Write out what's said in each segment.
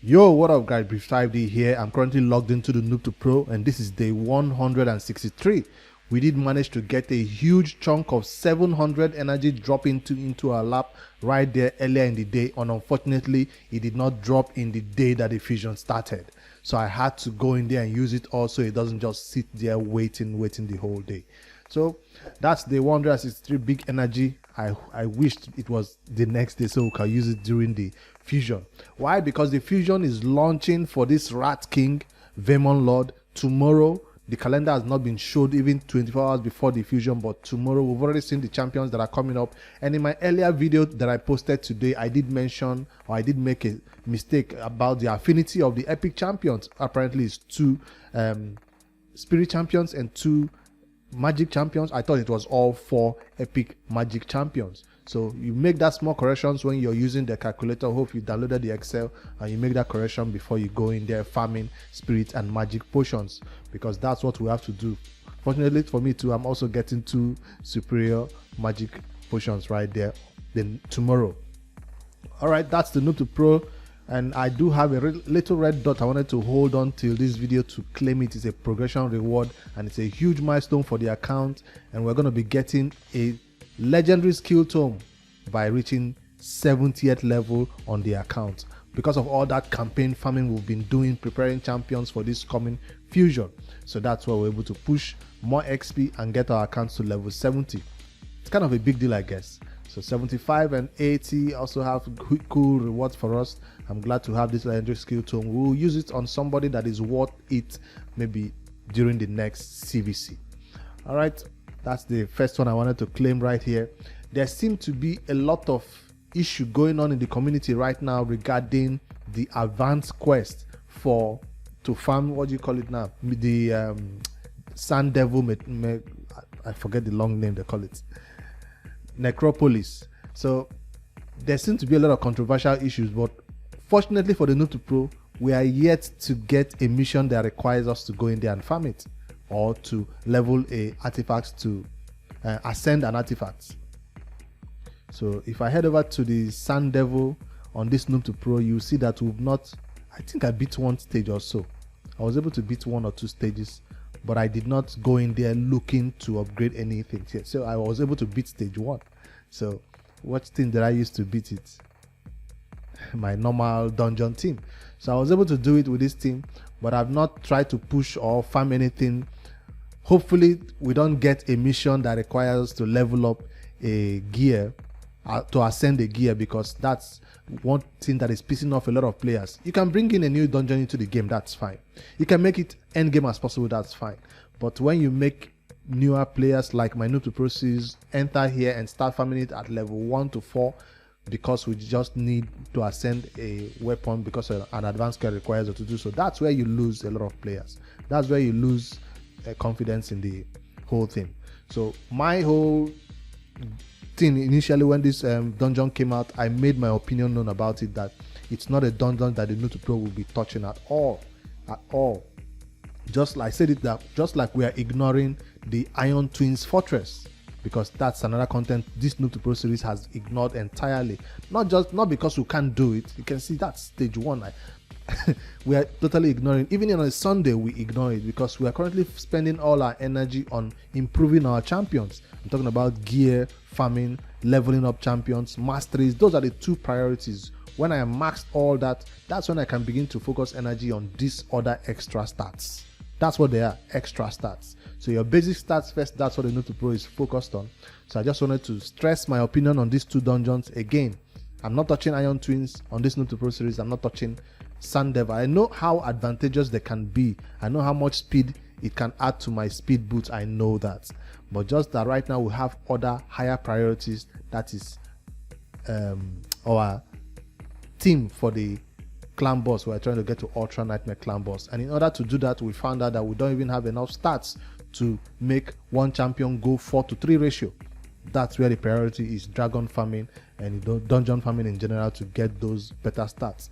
Yo, what up guys, Brief 5D here. I'm currently logged into the Noob to Pro and this is day 163. We did manage to get a huge chunk of 700 energy drop into our lap right there earlier in the day, and unfortunately it did not drop in the day that the fusion started. So I had to go in there and use it all so it doesn't just sit there waiting the whole day. So that's the 163 big energy. I wished it was the next day so we can use it during the fusion. Why? Because the fusion is launching for this Rat King Vermon Lord tomorrow. The calendar has not been showed even 24 hours before the fusion, but tomorrow we've already seen the champions that are coming up. And in my earlier video that I posted today, I did mention, or I did make a mistake about the affinity of the epic champions. Apparently it's 2 spirit champions and 2 magic champions. I thought it was all 4 epic magic champions. So you make that small corrections when you're using the calculator. Hope you downloaded the Excel and you make that correction before you go in there farming spirit and magic potions, because that's what we have to do. Fortunately for me too, I'm also getting 2 superior magic potions right there then tomorrow. All right, that's the Noob to Pro, and I do have a little red dot I wanted to hold on till this video to claim it. Is a progression reward and it's a huge milestone for the account, and we're going to be getting a legendary skill tome by reaching 70th level on the account because of all that campaign farming we've been doing, preparing champions for this coming fusion. So that's why we're able to push more XP and get our accounts to level 70. It's kind of a big deal, I guess. So 75 and 80 also have cool rewards for us. I'm glad to have this legendary skill tome. We'll use it on somebody that is worth it, maybe during the next CVC. All right, that's the first one I wanted to claim right here. There seems to be a lot of issue going on in the community right now regarding the advanced quest to farm, what do you call it now, the Sand Devil, I forget the long name they call it, Necropolis. So there seems to be a lot of controversial issues, but fortunately for the Noob to Pro, we are yet to get a mission that requires us to go in there and farm it, or to level a artifact, to ascend an artifact. So if I head over to the Sand Devil on this Noob to Pro, you see that we've not, I think I beat 1 stage or so. I was able to beat 1 or 2 stages, but I did not go in there looking to upgrade anything. So I was able to beat stage 1. So what team did I use to beat it? My normal dungeon team. So I was able to do it with this team, but I've not tried to push or farm anything. Hopefully we don't get a mission that requires us to level up a gear, to ascend a gear, because that's one thing that is pissing off a lot of players. You can bring in a new dungeon into the game, that's fine. You can make it end game as possible, that's fine. But when you make newer players like my Noob to Pro series enter here and start farming it at level 1 to 4, because we just need to ascend a weapon because an advanced skill requires us to do so, that's where you lose a lot of players. That's where you lose confidence in the whole thing. So my whole thing initially, when this dungeon came out, I made my opinion known about it, that it's not a dungeon that the Noob to Pro will be touching at all. Just like I said it, that just like we are ignoring the Iron Twins Fortress, because that's another content this Noob to Pro series has ignored entirely. Not because we can't do it. You can see that's stage 1. We are totally ignoring. Even on a Sunday we ignore it, because we are currently spending all our energy on improving our champions. I'm talking about gear, farming, leveling up champions, masteries. Those are the 2 priorities. When I am maxed all that, that's when I can begin to focus energy on these other extra stats. That's what they are, extra stats. So your basic stats first, that's what the Noob to Pro is focused on. So I just wanted to stress my opinion on these 2 dungeons again. I'm not touching Iron Twins on this Noob to Pro series. I'm not touching Sand Devil. I know how advantageous they can be. I know how much speed it can add to my speed boots. I know that. But just that right now we have other higher priorities. That is our team for the clan boss. We're trying to get to Ultra Nightmare clan boss. And in order to do that, we found out that we don't even have enough stats to make one champion go 4:3 ratio. That's where the priority is, dragon farming and dungeon farming in general, to get those better stats.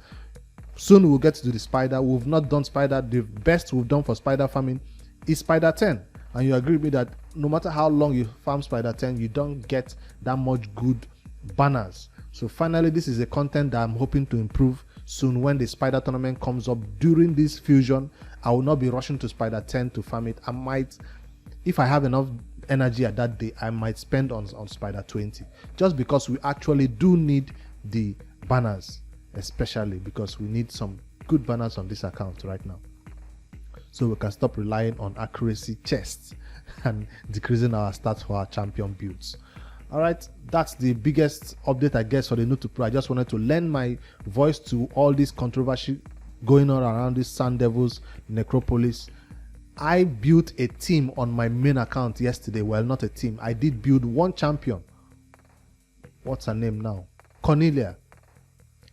Soon we'll get to the spider. We've not done spider. The best we've done for spider farming is spider 10. And you agree with me that no matter how long you farm spider 10, you don't get that much good banners. So finally, this is a content that I'm hoping to improve soon when the spider tournament comes up during this fusion. I will not be rushing to spider 10 to farm it. I might, if I have enough energy at that day, I might spend on spider 20, just because we actually do need the banners, especially because we need some good banners on this account right now, so we can stop relying on accuracy chests and decreasing our stats for our champion builds. All right, that's the biggest update, I guess, for the Noob to Pro. I just wanted to lend my voice to all this controversy going on around this Sun Devils Necropolis. I built a team on my main account yesterday. Well, not a team. I did build one champion. What's her name now? Cornelia.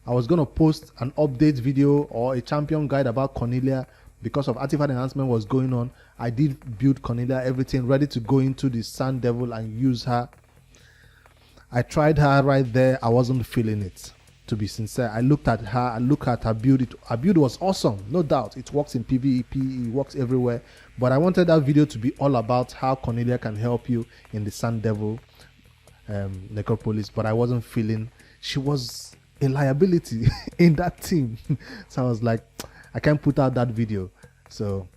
I was going to post an update video or a champion guide about Cornelia because of artifact enhancement was going on. I did build Cornelia, everything ready to go into the Sun Devil and use her. I tried her right there. I wasn't feeling it, to be sincere. I looked at her, I looked at her build. Her build was awesome, no doubt. It works in PvP, it works everywhere. But I wanted that video to be all about how Cornelia can help you in the Sun Devil Necropolis. But I wasn't feeling, she was a liability in that team. So I was like, I can't put out that video. So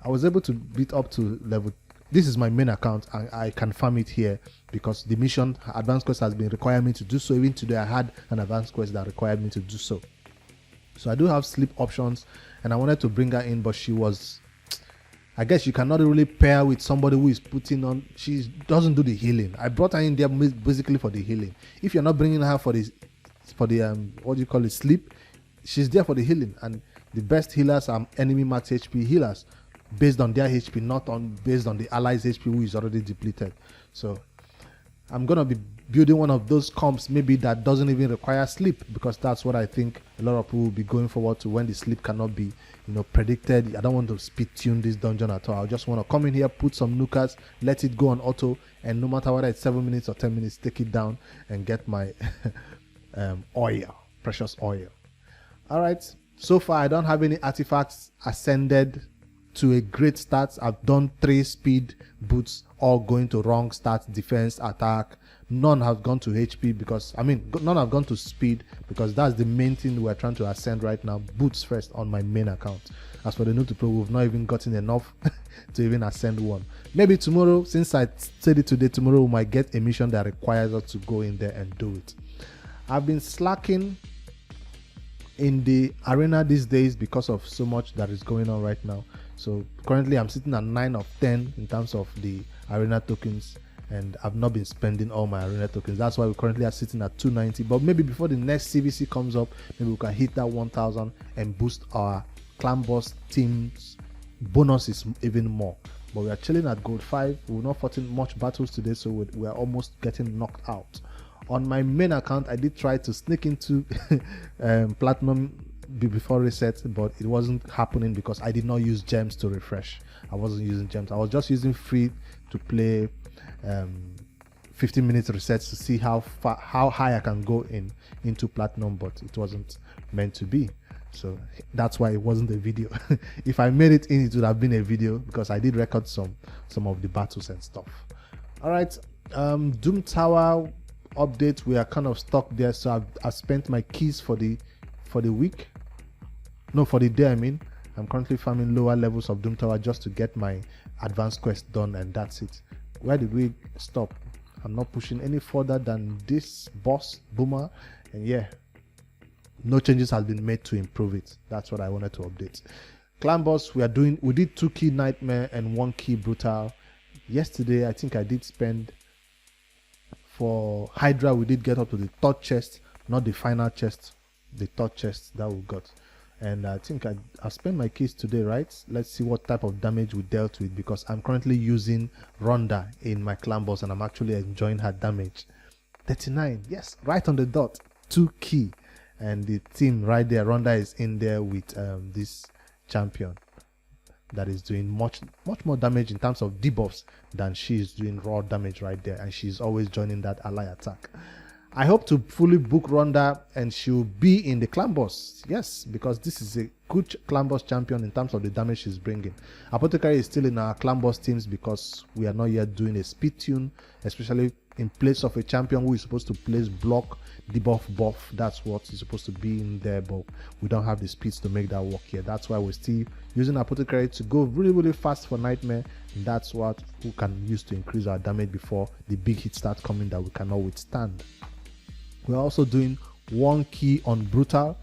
I was able to beat up to level. This is my main account and I can farm it here because the mission advanced quest has been requiring me to do so. Even today I had an advanced quest that required me to do so. So I do have sleep options and I wanted to bring her in, but she was, I guess you cannot really pair with somebody who is putting on, she doesn't do the healing. I brought her in there basically for the healing. If you're not bringing her for the what do you call it, sleep, she's there for the healing, and the best healers are enemy max HP healers based on their HP, not based on the allies HP who is already depleted. So I'm gonna be building one of those comps maybe that doesn't even require sleep, because that's what I think a lot of people will be going forward to when the sleep cannot be, you know, predicted. I don't want to speed tune this dungeon at all. I just want to come in here, put some nukas, let it go on auto, and no matter whether it's 7 minutes or 10 minutes, take it down and get my oil, precious oil. All right, so far I don't have any artifacts ascended to a great start. I've done 3 speed boots, all going to wrong stats, defense, attack. None have gone to HP because, none have gone to speed because that's the main thing we're trying to ascend right now. Boots first on my main account. As for the Noob to Pro, we've not even gotten enough to even ascend one. Maybe tomorrow, since I said it today, tomorrow we might get a mission that requires us to go in there and do it. I've been slacking in the arena these days because of so much that is going on right now. So currently I'm sitting at 9 of 10 in terms of the arena tokens, and I've not been spending all my arena tokens. That's why we currently are sitting at 290. But maybe before the next CVC comes up, maybe we can hit that 1000 and boost our clan boss team's bonuses even more. But we are chilling at gold 5. We've not fought in much battles today, so we're almost getting knocked out. On my main account, I did try to sneak into platinum before reset, but it wasn't happening because I did not use gems to refresh. I wasn't using gems. I was just using free to play 15 minutes resets to see how high I can go into platinum, but it wasn't meant to be. So that's why it wasn't a video. If I made it in, it would have been a video because I did record some of the battles and stuff. All right, Doom Tower update. We are kind of stuck there, so I've spent my keys for the week. No, for the day. I'm currently farming lower levels of Doom Tower just to get my advanced quest done, and that's it. Where did we stop? I'm not pushing any further than this boss boomer, and yeah, no changes has been made to improve it. That's what I wanted to update. Clan boss, we did 2 key nightmare and 1 key brutal. Yesterday I think I did spend, for Hydra we did get up to the 3rd chest, not the final chest, the 3rd chest that we got. And I think I spent my keys today, right? Let's see what type of damage we dealt with, because I'm currently using Rhonda in my clan boss and I'm actually enjoying her damage. 39, yes, right on the dot, 2 key. And the team right there, Rhonda is in there with this champion that is doing much more damage in terms of debuffs than she is doing raw damage right there, and she's always joining that ally attack. I hope to fully book Rhonda and she'll be in the clan boss. Yes, because this is a good clan boss champion in terms of the damage she's bringing. Apothecary is still in our clan boss teams because we are not yet doing a speed tune, especially in place of a champion who is supposed to place block, debuff, buff. That's what is supposed to be in there, but we don't have the speeds to make that work here. That's why we're still using Apothecary to go really fast for Nightmare, and that's what we can use to increase our damage before the big hits start coming that we cannot withstand. We're also doing 1 key on Brutal,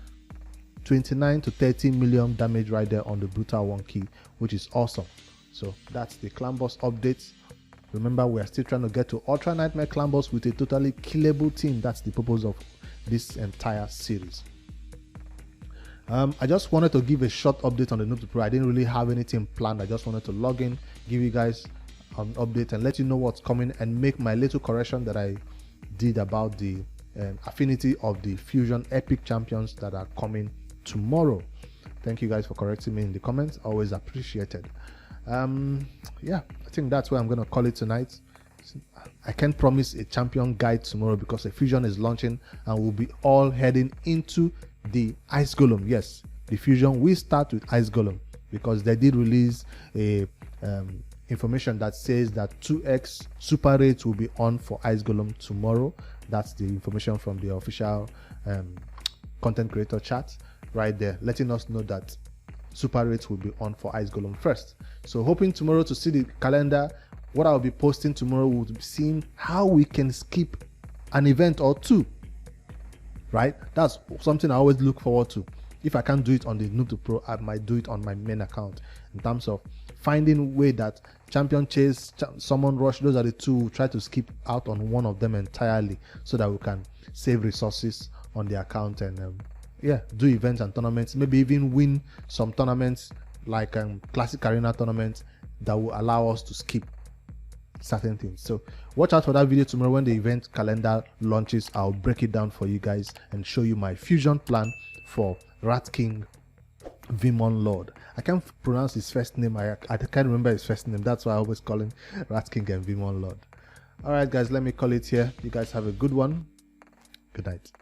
29 to 30 million damage right there on the Brutal 1 key, which is awesome. So that's the clan boss updates. Remember, we are still trying to get to Ultra Nightmare clan boss with a totally killable team. That's the purpose of this entire series. I just wanted to give a short update on the Noob to Pro. I didn't really have anything planned. I just wanted to log in, give you guys an update and let you know what's coming, and make my little correction that I did about the affinity of the Fusion Epic champions that are coming tomorrow. Thank you guys for correcting me in the comments. Always appreciated. Yeah, I think that's where I'm gonna call it tonight. I can't promise a champion guide tomorrow because a Fusion is launching and we'll be all heading into the Ice Golem. Yes, the Fusion will start with Ice Golem because they did release a information that says that 2x super rates will be on for Ice Golem tomorrow. That's the information from the official content creator chat right there, letting us know that super rates will be on for Ice Golem first. So hoping tomorrow to see the calendar. What I'll be posting tomorrow will be seeing how we can skip an event or two, right? That's something I always look forward to. If I can't do it on the Noob to Pro, I might do it on my main account, in terms of finding a way that champion chase, summon rush, those are the two. We'll try to skip out on one of them entirely so that we can save resources on the account and yeah, do events and tournaments, maybe even win some tournaments like classic arena tournaments that will allow us to skip certain things. So watch out for that video tomorrow when the event calendar launches. I'll break it down for you guys and show you my fusion plan for Rat King Vimon Lord. I can't pronounce his first name. I can't remember his first name. That's why I always call him Rat King and Vimon Lord. All right guys, let me call it here. You guys have a good one. Good night.